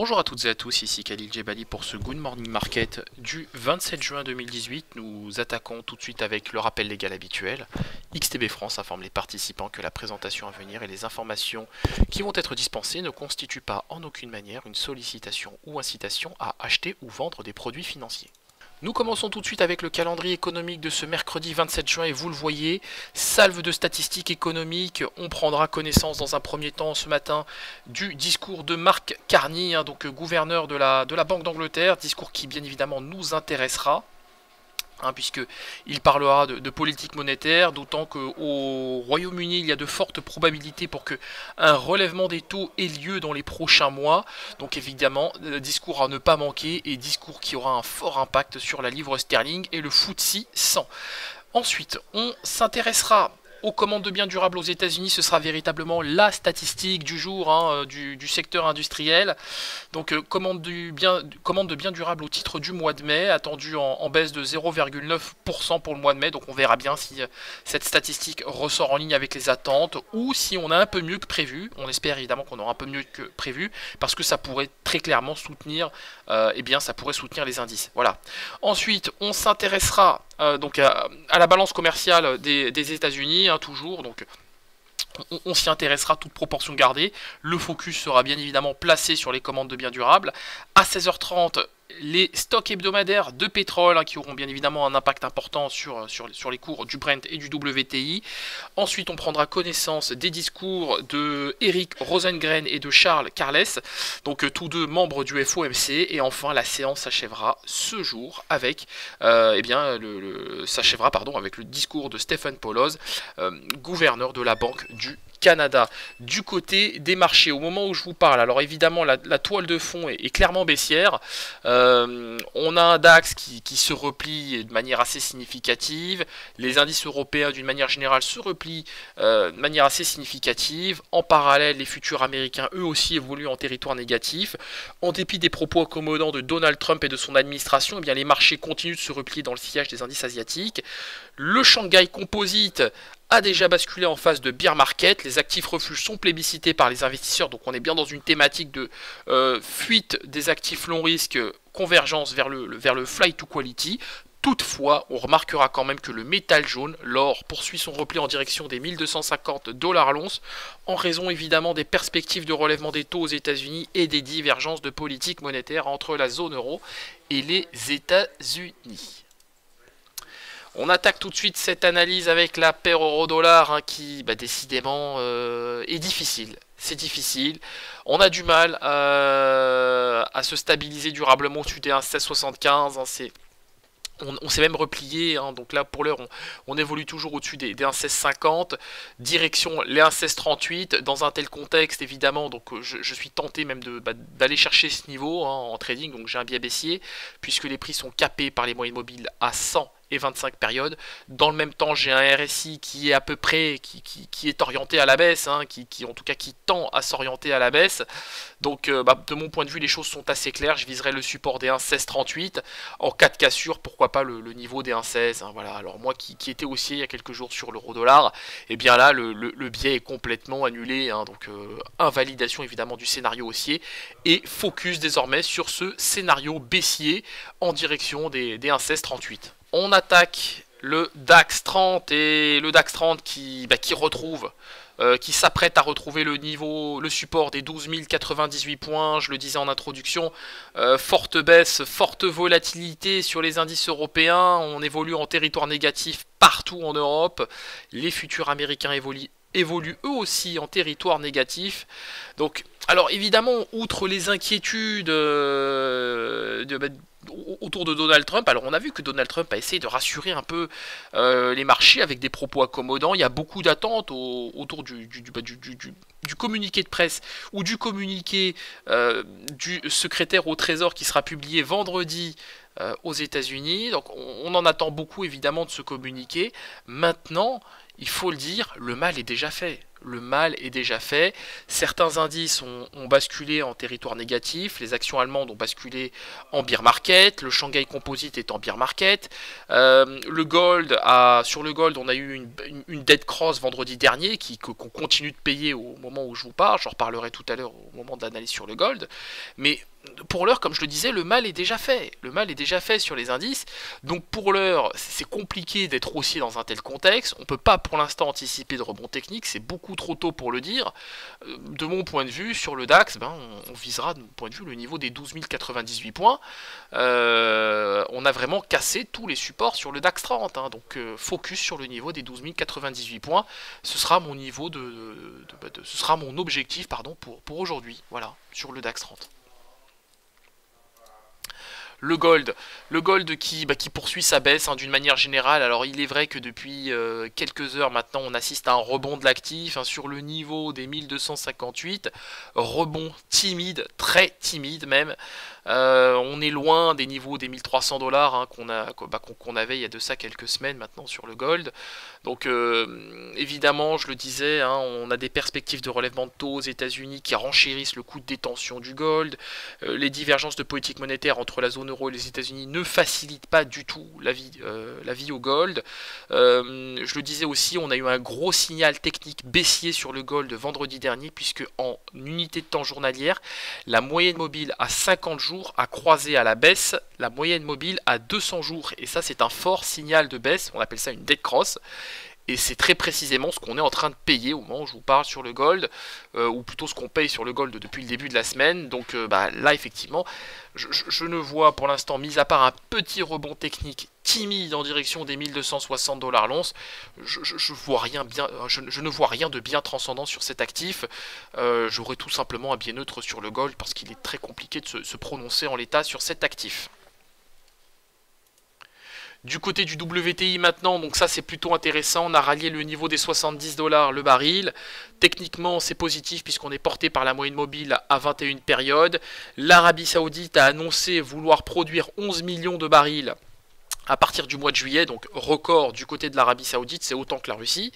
Bonjour à toutes et à tous, ici Khalil Djebali pour ce Good Morning Market du 27 juin 2018. Nous attaquons tout de suite avec le rappel légal habituel. XTB France informe les participants que la présentation à venir et les informations qui vont être dispensées ne constituent pas en aucune manière une sollicitation ou incitation à acheter ou vendre des produits financiers. Nous commençons tout de suite avec le calendrier économique de ce mercredi 27 juin et vous le voyez, salve de statistiques économiques. On prendra connaissance dans un premier temps ce matin du discours de Mark Carney, donc gouverneur de la Banque d'Angleterre, discours qui bien évidemment nous intéressera. Puisqu'il parlera de politique monétaire, d'autant qu'au Royaume-Uni, il y a de fortes probabilités pour qu'un relèvement des taux ait lieu dans les prochains mois. Donc évidemment, discours à ne pas manquer et discours qui aura un fort impact sur la livre sterling et le FTSE 100. Ensuite, on s'intéressera aux commandes de biens durables aux États-Unis. Ce sera véritablement la statistique du jour du secteur industriel. Donc commande de biens durables au titre du mois de mai, attendue en baisse de 0,9% pour le mois de mai. Donc on verra bien si cette statistique ressort en ligne avec les attentes ou si on a un peu mieux que prévu. On espère évidemment qu'on aura un peu mieux que prévu parce que ça pourrait très clairement soutenir, ça pourrait soutenir les indices. Voilà. Ensuite, on s'intéressera donc à la balance commerciale des États-Unis, toujours. Donc on s'y intéressera, toute proportion gardée. Le focus sera bien évidemment placé sur les commandes de biens durables. À 16h30, les stocks hebdomadaires de pétrole qui auront bien évidemment un impact important sur les cours du Brent et du WTI. Ensuite, on prendra connaissance des discours de Eric Rosengren et de Charles Carles, donc tous deux membres du FOMC. Et enfin, la séance s'achèvera ce jour avec, avec le discours de Stephen Poloz, gouverneur de la Banque du Canada. Du côté des marchés, au moment où je vous parle, alors évidemment la toile de fond est clairement baissière. On a un DAX qui se replie de manière assez significative. Les indices européens d'une manière générale se replient de manière assez significative. En parallèle, les futurs américains eux aussi évoluent en territoire négatif. En dépit des propos accommodants de Donald Trump et de son administration, les marchés continuent de se replier dans le sillage des indices asiatiques. Le Shanghai Composite a déjà basculé en phase de bear market. Les actifs refuges sont plébiscités par les investisseurs, donc on est bien dans une thématique de fuite des actifs long risque, convergence vers le flight to quality. Toutefois, on remarquera quand même que le métal jaune, l'or, poursuit son repli en direction des 1250 $ l'once, en raison évidemment des perspectives de relèvement des taux aux États-Unis et des divergences de politique monétaire entre la zone euro et les États-Unis. On attaque tout de suite cette analyse avec la paire euro-dollar qui décidément est difficile. C'est difficile. On a du mal à se stabiliser durablement au-dessus des 1,1675. On s'est même replié, donc là pour l'heure on évolue toujours au-dessus des 1,1650, direction les 1,1638. Dans un tel contexte évidemment, donc je suis tenté même d'aller chercher ce niveau en trading, donc j'ai un biais baissier puisque les prix sont capés par les moyennes mobiles à 100 et 25 périodes. Dans le même temps, j'ai un RSI qui est à peu près, qui est orienté à la baisse, qui en tout cas qui tend à s'orienter à la baisse. Donc de mon point de vue, les choses sont assez claires. Je viserai le support des 1,1638. En cas de cassure, pourquoi pas le niveau des 1,16. Voilà. Alors moi qui étais haussier il y a quelques jours sur l'euro-dollar, et bien là le biais est complètement annulé. Donc invalidation évidemment du scénario haussier et focus désormais sur ce scénario baissier en direction des 1,1638. On attaque le DAX 30 et le DAX 30 qui s'apprête à retrouver le support des 12 098 points. Je le disais en introduction, forte baisse, forte volatilité sur les indices européens. On évolue en territoire négatif partout en Europe. Les futurs américains évoluent eux aussi en territoire négatif. Donc, alors évidemment, outre les inquiétudes autour de Donald Trump, alors on a vu que Donald Trump a essayé de rassurer un peu les marchés avec des propos accommodants. Il y a beaucoup d'attentes autour du communiqué de presse ou du communiqué du secrétaire au Trésor qui sera publié vendredi aux États-Unis. Donc on en attend beaucoup évidemment de ce communiqué. Maintenant, il faut le dire, le mal est déjà fait. Le mal est déjà fait. Certains indices ont basculé en territoire négatif. Les actions allemandes ont basculé en bear market. Le Shanghai Composite est en bear market. Sur le gold, on a eu une dead cross vendredi dernier qu'on continue de payer au moment où je vous parle. J'en reparlerai tout à l'heure au moment de l'analyse sur le gold. Mais pour l'heure, comme je le disais, le mal est déjà fait. Le mal est déjà fait sur les indices. Donc pour l'heure, c'est compliqué d'être haussier dans un tel contexte. On ne peut pas pour l'instant anticiper de rebond technique. C'est beaucoup trop tôt pour le dire. De mon point de vue, sur le DAX, on visera de mon point de vue le niveau des 12 098 points. On a vraiment cassé tous les supports sur le DAX 30. Hein. Donc focus sur le niveau des 12 098 points. Ce sera mon niveau ce sera mon objectif pour aujourd'hui. Voilà, sur le DAX 30. Le gold qui poursuit sa baisse d'une manière générale. Alors il est vrai que depuis quelques heures maintenant on assiste à un rebond de l'actif sur le niveau des 1258. Rebond timide, très timide même. On est loin des niveaux des 1300 $ qu'on avait il y a de ça quelques semaines maintenant sur le gold. Donc évidemment, je le disais, on a des perspectives de relèvement de taux aux États-Unis qui renchérissent le coût de détention du gold. Les divergences de politique monétaire entre la zone euro et les États-Unis ne facilitent pas du tout la vie au gold. Je le disais aussi, on a eu un gros signal technique baissier sur le gold vendredi dernier, puisque en unité de temps journalière, la moyenne mobile à 50 jours a croisé à la baisse la moyenne mobile à 200 jours. Et ça, c'est un fort signal de baisse. On appelle ça une dead cross. Et c'est très précisément ce qu'on est en train de payer au moment où je vous parle sur le gold, ou plutôt ce qu'on paye sur le gold depuis le début de la semaine. Donc là, effectivement, je ne vois pour l'instant, mis à part un petit rebond technique timide en direction des 1260 $ l'once, je ne vois rien de bien transcendant sur cet actif. J'aurai tout simplement un biais neutre sur le gold parce qu'il est très compliqué de se prononcer en l'état sur cet actif. Du côté du WTI maintenant, donc ça c'est plutôt intéressant, on a rallié le niveau des 70 $ le baril. Techniquement c'est positif puisqu'on est porté par la moyenne mobile à 21 périodes. L'Arabie Saoudite a annoncé vouloir produire 11 millions de barils à partir du mois de juillet, donc record du côté de l'Arabie Saoudite, c'est autant que la Russie,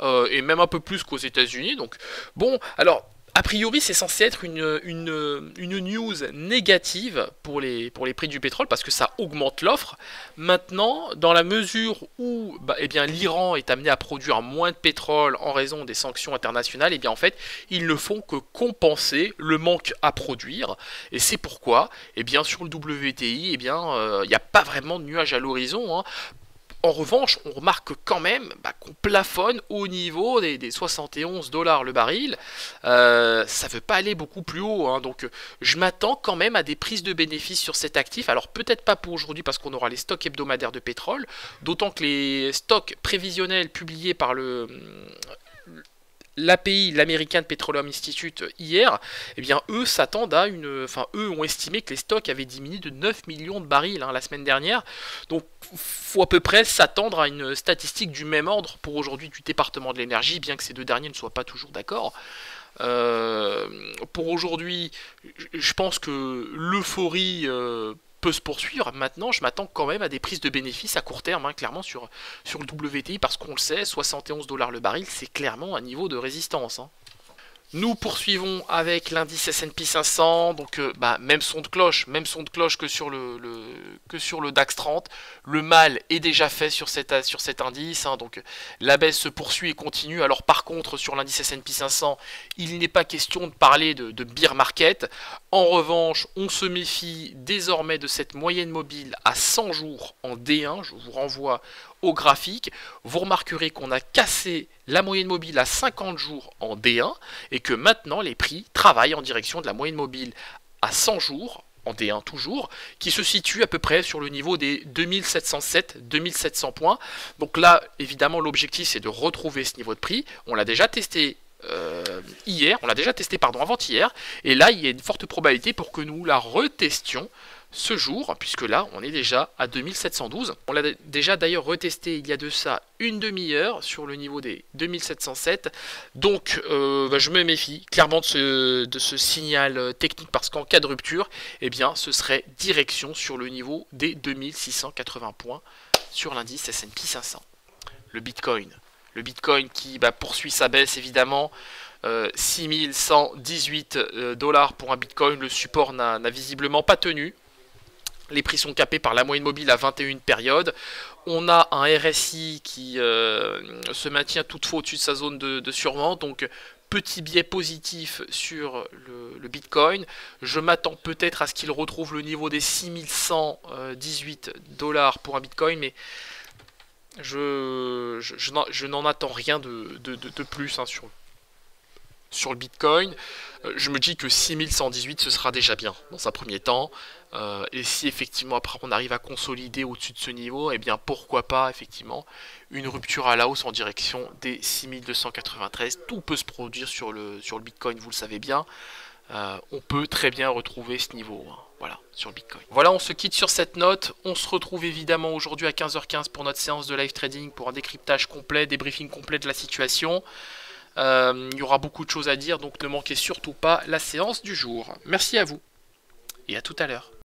et même un peu plus qu'aux États-Unis. Donc bon, alors a priori, c'est censé être une news négative pour les prix du pétrole parce que ça augmente l'offre. Maintenant, dans la mesure où l'Iran est amené à produire moins de pétrole en raison des sanctions internationales, en fait, ils ne font que compenser le manque à produire. Et c'est pourquoi, sur le WTI, il n'y a pas vraiment de nuage à l'horizon. En revanche, on remarque quand même qu'on plafonne au niveau des 71 $ le baril. Ça ne veut pas aller beaucoup plus haut. Donc je m'attends quand même à des prises de bénéfices sur cet actif. Alors peut-être pas pour aujourd'hui parce qu'on aura les stocks hebdomadaires de pétrole. D'autant que les stocks prévisionnels publiés par l'API, l'American Petroleum Institute, hier, eux s'attendent à eux ont estimé que les stocks avaient diminué de 9 millions de barils la semaine dernière. Donc, faut à peu près s'attendre à une statistique du même ordre pour aujourd'hui du département de l'énergie, bien que ces deux derniers ne soient pas toujours d'accord. Pour aujourd'hui, je pense que l'euphorie peut se poursuivre. Maintenant, je m'attends quand même à des prises de bénéfices à court terme, clairement sur le WTI, parce qu'on le sait, 71 $ le baril, c'est clairement un niveau de résistance. Nous poursuivons avec l'indice S&P 500, donc même son de cloche que sur le DAX 30. Le mal est déjà fait sur cet indice, donc la baisse se poursuit et continue. Alors par contre, sur l'indice S&P 500, il n'est pas question de parler de bear market. En revanche, on se méfie désormais de cette moyenne mobile à 100 jours en D1, je vous renvoie au graphique. Vous remarquerez qu'on a cassé la moyenne mobile à 50 jours en D1 et que maintenant les prix travaillent en direction de la moyenne mobile à 100 jours en D1 toujours, qui se situe à peu près sur le niveau des 2707-2700 points. Donc là, évidemment, l'objectif c'est de retrouver ce niveau de prix. On l'a déjà testé avant-hier, et là il y a une forte probabilité pour que nous la retestions ce jour, puisque là on est déjà à 2712. On l'a déjà d'ailleurs retesté il y a de ça une demi-heure sur le niveau des 2707. Donc je me méfie clairement de ce signal technique, parce qu'en cas de rupture, ce serait direction sur le niveau des 2680 points sur l'indice S&P 500. Le Bitcoin qui poursuit sa baisse évidemment. 6118 $ pour un Bitcoin. Le support n'a visiblement pas tenu. Les prix sont capés par la moyenne mobile à 21 périodes. On a un RSI qui se maintient toutefois au-dessus de sa zone de survente. Donc petit biais positif sur le Bitcoin. Je m'attends peut-être à ce qu'il retrouve le niveau des 6118 $ pour un Bitcoin, mais je n'en attends rien de plus, hein, sur le Bitcoin. Je me dis que 6118 ce sera déjà bien dans un premier temps. Et si effectivement après on arrive à consolider au-dessus de ce niveau, eh bien pourquoi pas effectivement une rupture à la hausse en direction des 6293. Tout peut se produire sur le Bitcoin, vous le savez bien. On peut très bien retrouver ce niveau, hein, voilà, sur le Bitcoin. Voilà, on se quitte sur cette note. On se retrouve évidemment aujourd'hui à 15h15 pour notre séance de live trading, pour un décryptage complet, débriefing complet de la situation. Il y aura beaucoup de choses à dire, donc ne manquez surtout pas la séance du jour. Merci à vous et à tout à l'heure.